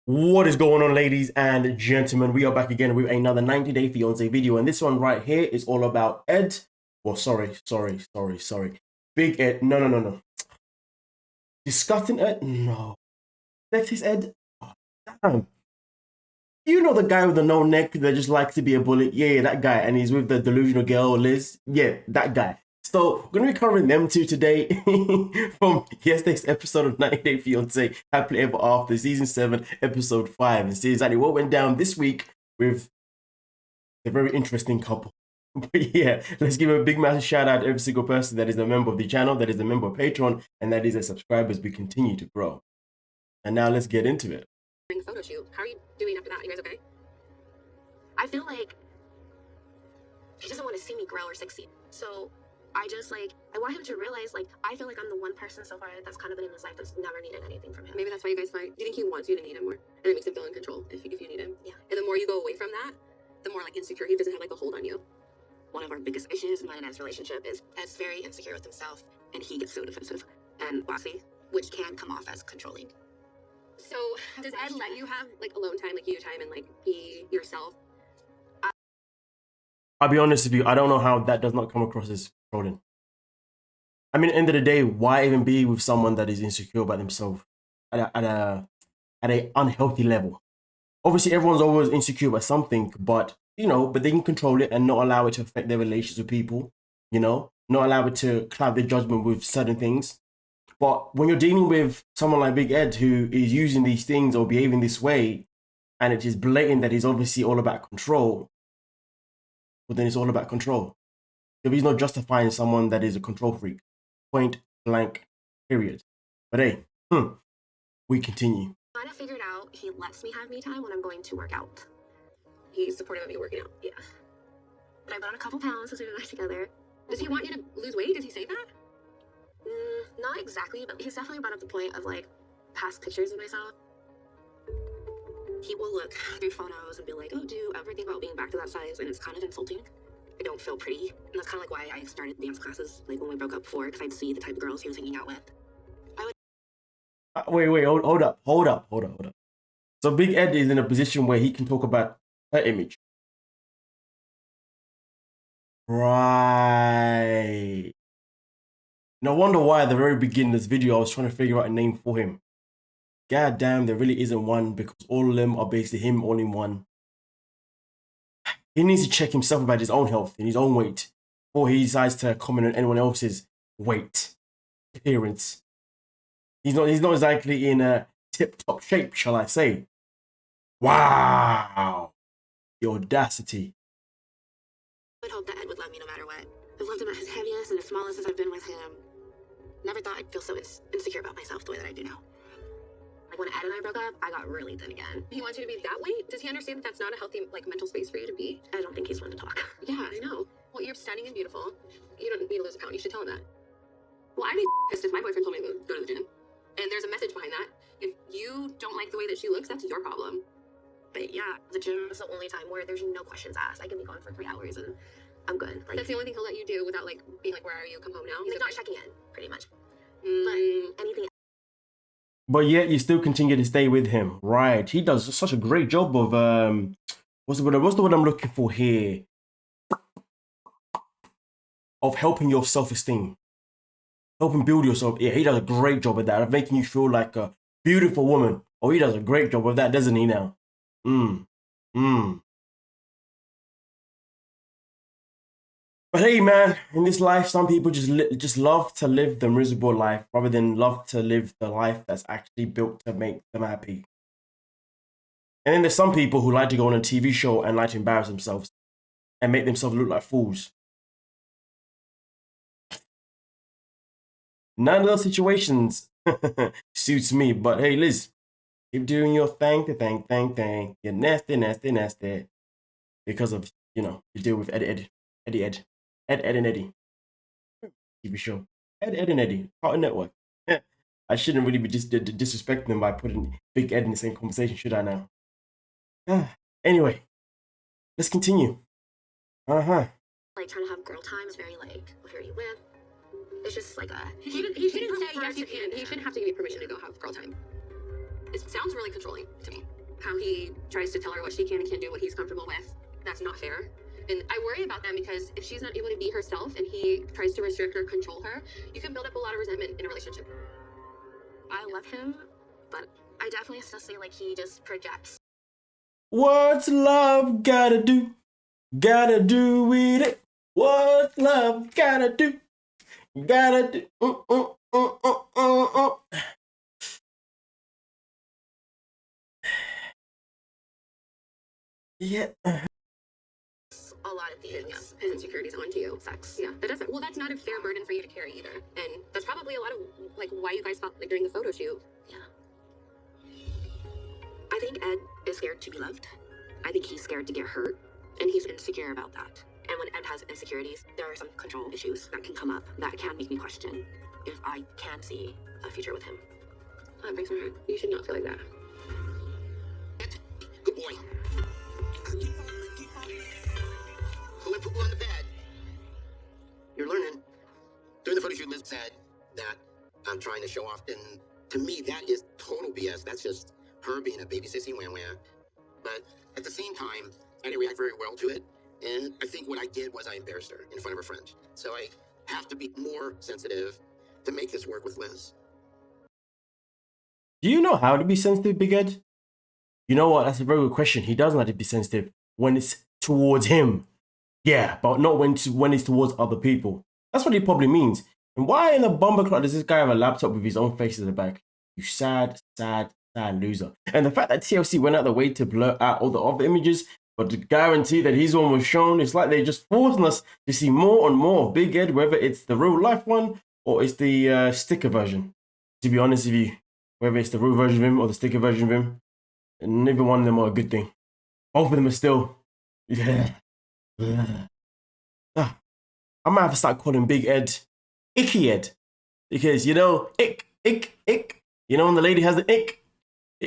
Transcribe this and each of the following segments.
What is going on, ladies and gentlemen? We are back again with another 90-day fiance video, and this one right here is all about Ed. Well, sorry. Big Ed. No. Disgusting Ed? No. Sexist Ed? Oh, damn. You know the guy with the no neck that just likes to be a bully? Yeah, that guy. And he's with the delusional girl, Liz. Yeah, that guy. So we're going to be covering them two today from yesterday's episode of 90 Day Fiancé Happily Ever After, Season 7, Episode 5, and see exactly what went down this week with a very interesting couple. But yeah, let's give a big massive shout out to every single person that is a member of the channel, that is a member of Patreon, and that is a subscriber as we continue to grow. And now let's get into it. Photo shoot. How are you doing after that? You guys okay? I feel like he doesn't want to see me grow or succeed. So I want him to realize, I feel like I'm the one person so far that's kind of been in his life that's never needed anything from him. Maybe that's why you guys fight. Do you think he wants you to need him more? And it makes him feel in control if you need him? Yeah. And the more you go away from that, the more insecure he doesn't have a hold on you. One of our biggest issues in mine and Ed's relationship is Ed's very insecure with himself, and he gets so defensive and bossy, which can come off as controlling. So does Ed let you have alone time, you time, and be yourself? I'll be honest with you, I don't know how that does not come across as controlling. I mean, at the end of the day, why even be with someone that is insecure about themselves at a unhealthy level? Obviously, everyone's always insecure about something, but but they can control it and not allow it to affect their relations with people. Not allow it to cloud their judgment with certain things. But when you're dealing with someone like Big Ed, who is using these things or behaving this way, and it is blatant that he's obviously all about control, well, then it's all about control. If he's not justifying someone that is a control freak, point blank, period. But hey, we continue. I kind of figured out he lets me have me time when I'm going to work out. He's supportive of me working out, yeah. But I put on a couple pounds since we've been back together. Does he want you to lose weight? Does he say that? Not exactly, but he's definitely brought up the point of past pictures of myself. He will look through photos and be like, oh, do you ever think about being back to that size? And it's kind of insulting. I don't feel pretty. And that's kind of why I started dance classes when we broke up before, because I'd see the type of girls he was hanging out with. Wait, hold up. So Big Ed is in a position where he can talk about her image. Right. No wonder why at the very beginning of this video I was trying to figure out a name for him. God damn, there really isn't one, because all of them are basically him all in one. He needs to check himself about his own health and his own weight before he decides to comment on anyone else's weight, appearance. He's not exactly in a tip-top shape, shall I say. Wow. The audacity. I would hope that Ed would love me no matter what. I've loved him at his heaviest and his smallest as I've been with him. Never thought I'd feel so insecure about myself the way that I do now. When Ed and I broke up, I got really thin again. He wants you to be that way? Does he understand that that's not a healthy mental space for you to be? I don't think he's one to talk. Yeah, I know. Well, you're stunning and beautiful. You don't need to lose a pound. You should tell him that. Well, I'd be pissed if my boyfriend told me to go to the gym. And there's a message behind that. If you don't like the way that she looks, that's your problem. But yeah, the gym is the only time where there's no questions asked. I can be gone for 3 hours and I'm good. That's the only thing he'll let you do without being where are you? Come home now. He's not checking in, pretty much. But anything. But yet you still continue to stay with him, right? He does such a great job of what's the word I'm looking for here? Of helping your self-esteem, helping build yourself. Yeah, he does a great job of that, of making you feel like a beautiful woman. Oh, he does a great job of that, doesn't he? Now, But hey, man, in this life, some people just love to live the miserable life rather than love to live the life that's actually built to make them happy. And then there's some people who like to go on a TV show and like to embarrass themselves and make themselves look like fools. None of those situations suits me. But hey, Liz, keep doing your thing. You're nasty. Because of, you deal with Ed and Eddie. TV show. Ed and Eddie. Cartoon Network. I shouldn't really be disrespecting them by putting Big Ed in the same conversation, should I now? Anyway, let's continue. Trying to have girl time is very who are you with? It's just he shouldn't say yes you can. He shouldn't have to give you permission to go have girl time. It sounds really controlling to me. how he tries to tell her what she can and can't do, what he's comfortable with. That's not fair. And I worry about that because if she's not able to be herself and he tries to restrict or control her, you can build up a lot of resentment in a relationship. I love him, but I definitely still feel like he just projects. What's love gotta do? Gotta do with it. What's love gotta do? Gotta do. Yeah. A lot of his insecurities onto you. Sex. Yeah. That doesn't. Well, that's not a fair burden for you to carry either. And that's probably a lot of like why you guys felt like during the photo shoot. Yeah. I think Ed is scared to be loved. I think he's scared to get hurt, and he's insecure about that. And when Ed has insecurities, there are some control issues that can come up that can make me question if I can see a future with him. That breaks my heart. You should not feel like that. Good boy. Who went poo on the bed? You're learning. During the photo shoot, Liz said that I'm trying to show off, and to me, that is total BS. That's just her being a baby sissy wham wham. But at the same time, I didn't react very well to it, and I think what I did was I embarrassed her in front of her friend. So I have to be more sensitive to make this work with Liz. Do you know how to be sensitive, Big Ed? You know what? That's a very good question. He does know how to be sensitive when it's towards him. Yeah, but not when it's towards other people. That's what he probably means. And why in the bumper clock does this guy have a laptop with his own face in the back? You sad, sad, sad loser. And the fact that TLC went out the way to blur out all the other images, but to guarantee that his one was shown, it's like they're just forcing us to see more and more of Big Ed, whether it's the real life one or it's the sticker version. To be honest with you, whether it's the real version of him or the sticker version of him, neither one of them are a good thing. Both of them are still, yeah. I might have to start calling Big Ed Icky Ed, because you know, ick. You know when the lady has the ick,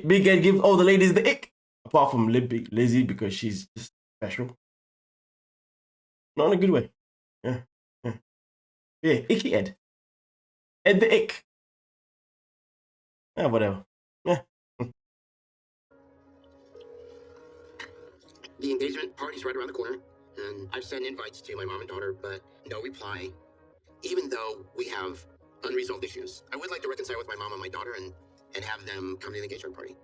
Big Ed gives all the ladies the ick, apart from Lizzie because she's just special. Not in a good way. Yeah, Icky Ed. Ed the ick. Yeah, whatever. Yeah. The engagement party's right around the corner, and I've sent invites to my mom and daughter, but no reply, even though we have unresolved issues. I would like to reconcile with my mom and my daughter and have them come to the engagement party.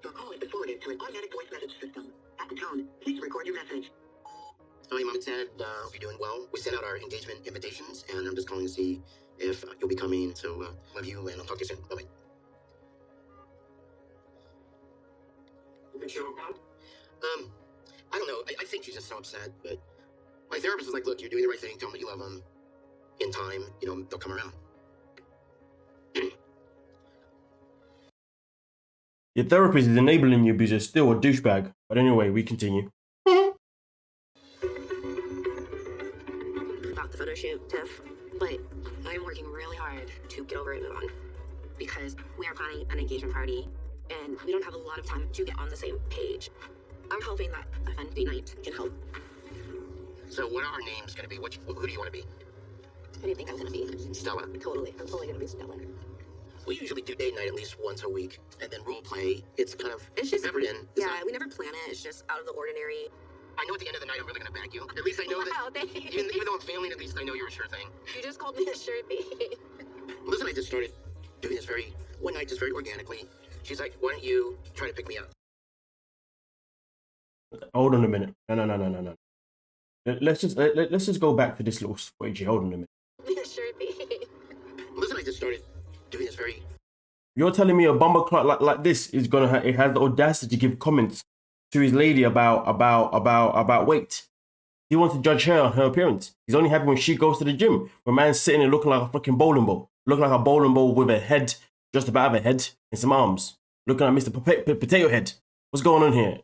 Your call has been forwarded to an automatic voice message system. At the tone, please record your message. Hi, Mom said, hope you're doing well. We sent out our engagement invitations, and I'm just calling to see if you'll be coming. So, love you, and I'll talk to you soon. Bye-bye. I don't know. I think she's just so upset, but my therapist was like, look, you're doing the right thing. Tell them that you love them. In time, you know, they'll come around. Your therapist is enabling you because you're still a douchebag. But anyway, we continue. About the photo shoot, Tiff, but I'm working really hard to get over it and move on because we are planning an engagement party and we don't have a lot of time to get on the same page. I'm hoping that a fun date night can help. So what are our names going to be? Who do you want to be? Who do you think I'm going to be? Stella. Totally. I'm totally going to be Stella. We usually do date night at least once a week, and then role play. It's kind of It's just peppered in. Yeah, we never plan it. It's just out of the ordinary. I know at the end of the night I'm really going to bag you. At least I know Wow, that. thanks. Even though I'm failing, at least I know you're a sure thing. You just called me a sure thing. Liz and I just started doing this one night, just very organically. She's like, why don't you try to pick me up? Hold on a minute. No. Let's just go back to this little footage. Hold on a minute. Sure thing. Liz and I just started doing this You're telling me a bumper clock like this is gonna it has the audacity to give comments to his lady about weight. He wants to judge her on her appearance. He's only happy when she goes to the gym. When man's sitting there looking like a fucking bowling ball, looking like a bowling ball with a head, just about a head and some arms, looking like Mr. Potato Head. What's going on here?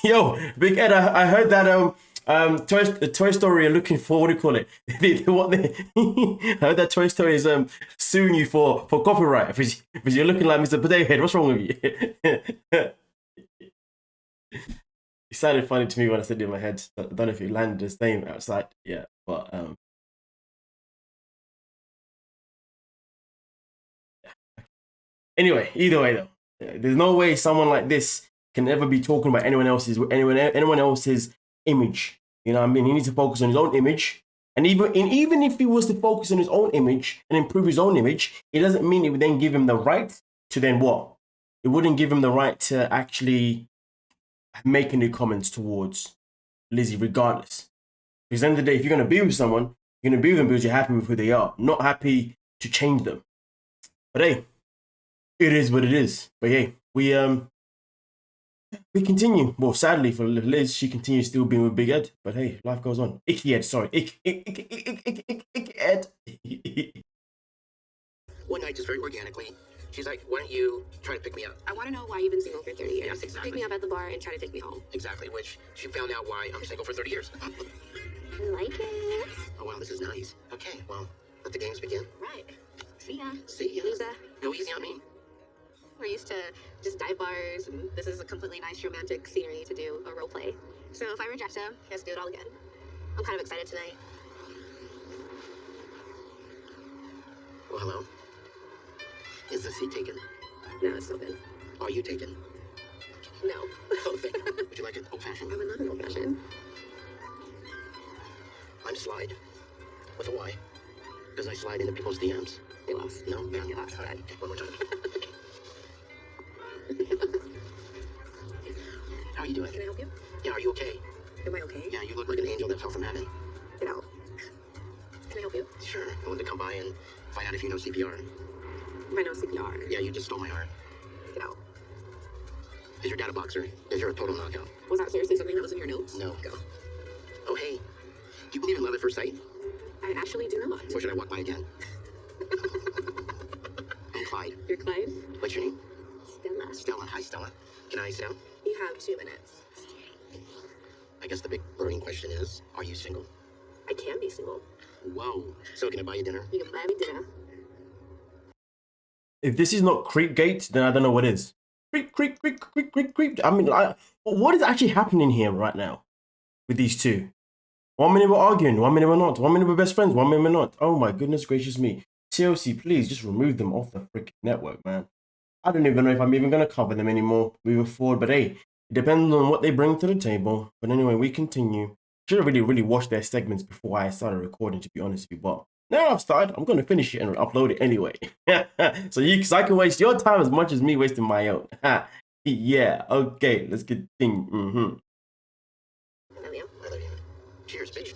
Yo, Big Ed, I heard that Toy Story are looking for, what do you call it? I heard that Toy Story is suing you for copyright because you're looking like Mr. Potato Head. What's wrong with you? It sounded funny to me when I said it in my head. I don't know if it landed the same outside. Yeah, but anyway, either way though. There's no way someone like this can ever be talking about anyone else's image. You know what I mean? He needs to focus on his own image. And even if he was to focus on his own image and improve his own image, it doesn't mean it would then give him the right to then what? It wouldn't give him the right to actually make any comments towards Lizzie, regardless. Because at the end of the day, if you're going to be with someone, you're going to be with them because you're happy with who they are, not happy to change them. But hey, it is what it is. But hey, we continue. Well, sadly for Liz, she continues still being with Big Ed. But hey, life goes on. Icky Ed, sorry. Icky Ed. One night, just very organically, she's like, why don't you try to pick me up? I want to know why you've been single for 30 years. Yes, exactly. Pick me up at the bar and try to take me home. Exactly, which she found out why I'm single for 30 years. I like it. Oh, wow, this is nice. Okay, well, let the games begin. Right. See ya. See ya. Loser. Go easy on me. We're used to just dive bars, and this is a completely nice romantic scenery to do a role play. So if I reject him, he has to do it all again. I'm kind of excited tonight. Well, hello. Is the seat taken? No, it's still good. Are you taken? No. Oh, thank you. Would you like it old-fashioned? I would love an old fashioned. I'm Slide. With a Y. Because I slide into people's DMs. You lost. No? Yeah, you lost. All right, okay, one more time. How are you doing? Can I help you? Yeah, are you okay? Am I okay? Yeah, you look like an angel that fell from heaven. Get out. Can I help you? Sure. I wanted to come by and find out if you know CPR. I know CPR. Yeah, you just stole my heart. Get out. Is your dad a boxer? Is you're a total knockout? Was that seriously something that was in your notes? No. Go. Oh, hey. Do you believe in love at first sight? I actually do not. Or should I walk by again? I'm Clyde. You're Clyde? What's your name? Stella. Stella. Hi, Stella. Can I sit down? You have 2 minutes. I guess the big burning question is, are you single? I can be single. Whoa. So can I buy you dinner? You can buy me dinner. If this is not Creepgate, then I don't know what is. Creep. I mean, what is actually happening here right now with these two? 1 minute we're arguing, 1 minute we're not. 1 minute we're best friends, 1 minute we're not. Oh my goodness gracious me. TLC, please just remove them off the freaking network, man. I don't even know if I'm even going to cover them anymore moving forward. But hey, it depends on what they bring to the table. But anyway, we continue. Should have really watched their segments before I started recording, to be honest with you. But now I've started, I'm going to finish it and upload it anyway. Because I can waste your time as much as me wasting my own. Yeah, okay, let's continue. I love you. I love you. Cheers, bitch.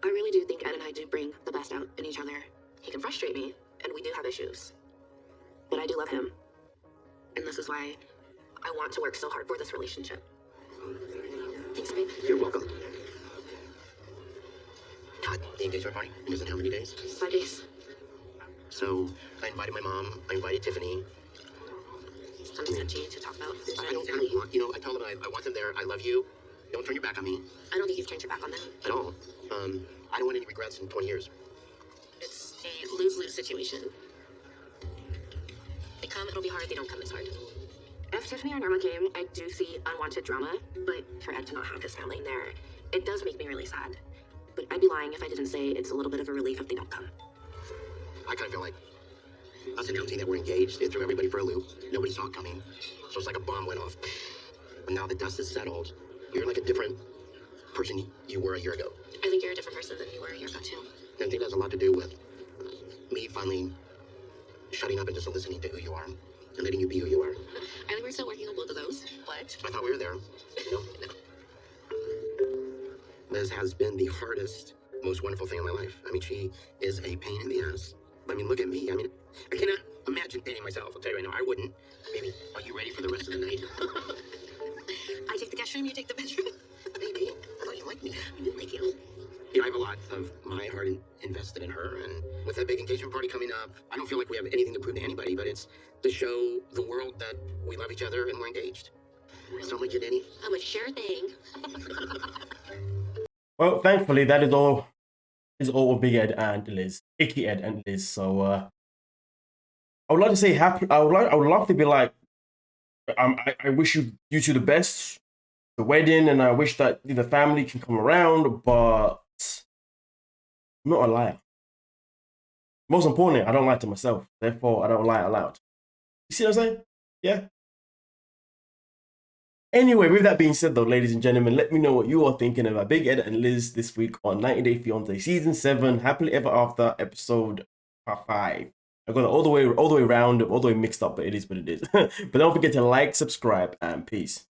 I really do think Ed and I do bring the best out in each other. He can frustrate me, and we do have issues. But I do love him. And this is why I want to work so hard for this relationship. Thanks, babe. You're welcome. God, the engagement party is in how many days? 5 days. So, I invited my mom, I invited Tiffany. Something touchy to talk about. I don't want, you know, I told them I want them there, I love you. Don't turn your back on me. I don't think you've turned your back on them. At all. I don't want any regrets in 20 years. It's a lose-lose situation. They come, it'll be hard. They don't come, it's hard. If Tiffany or Norma came, I do see unwanted drama, but for Ed to not have his family in there, it does make me really sad. But I'd be lying if I didn't say it's a little bit of a relief if they don't come. I kind of feel like us announcing that we're engaged, it threw everybody for a loop. Nobody saw it coming. So it's like a bomb went off. But now the dust is settled. You're like a different person you were a year ago. I think you're a different person than you were a year ago, too. And I think that has a lot to do with me finally shutting up and just listening to who you are and letting you be who you are. I think we're still working on both of those, but... I thought we were there. No. Liz has been the hardest, most wonderful thing in my life. I mean, she is a pain in the ass. I mean, look at me. I mean, I cannot imagine dating myself. I'll tell you right now, I wouldn't. Baby, are you ready for the rest of the night? I take the guest room, you take the bedroom. Baby, I thought you liked me. I do like you. You know, I have a lot of my heart invested in her, and with that big engagement party coming up, I don't feel like we have anything to prove to anybody, but it's to show the world that we love each other and we're engaged. Sound like you, Danny? I'm a sure thing. Well, thankfully, that is all with Big Ed and Liz. Icky Ed and Liz. So, I would like to say happy. I would love to be like, I wish you two the best, the wedding, and I wish that the family can come around, but I'm not a liar. Most importantly, I don't lie to myself. Therefore, I don't lie aloud. You see what I'm saying? yeah. Anyway, with that being said though, ladies and gentlemen, let me know what you are thinking about Big Ed and Liz this week on 90 Day Fiancé Season 7, Happily Ever After, Episode 5. I got it all the way around, all the way mixed up, but it is what it is. But don't forget to like, subscribe, and peace.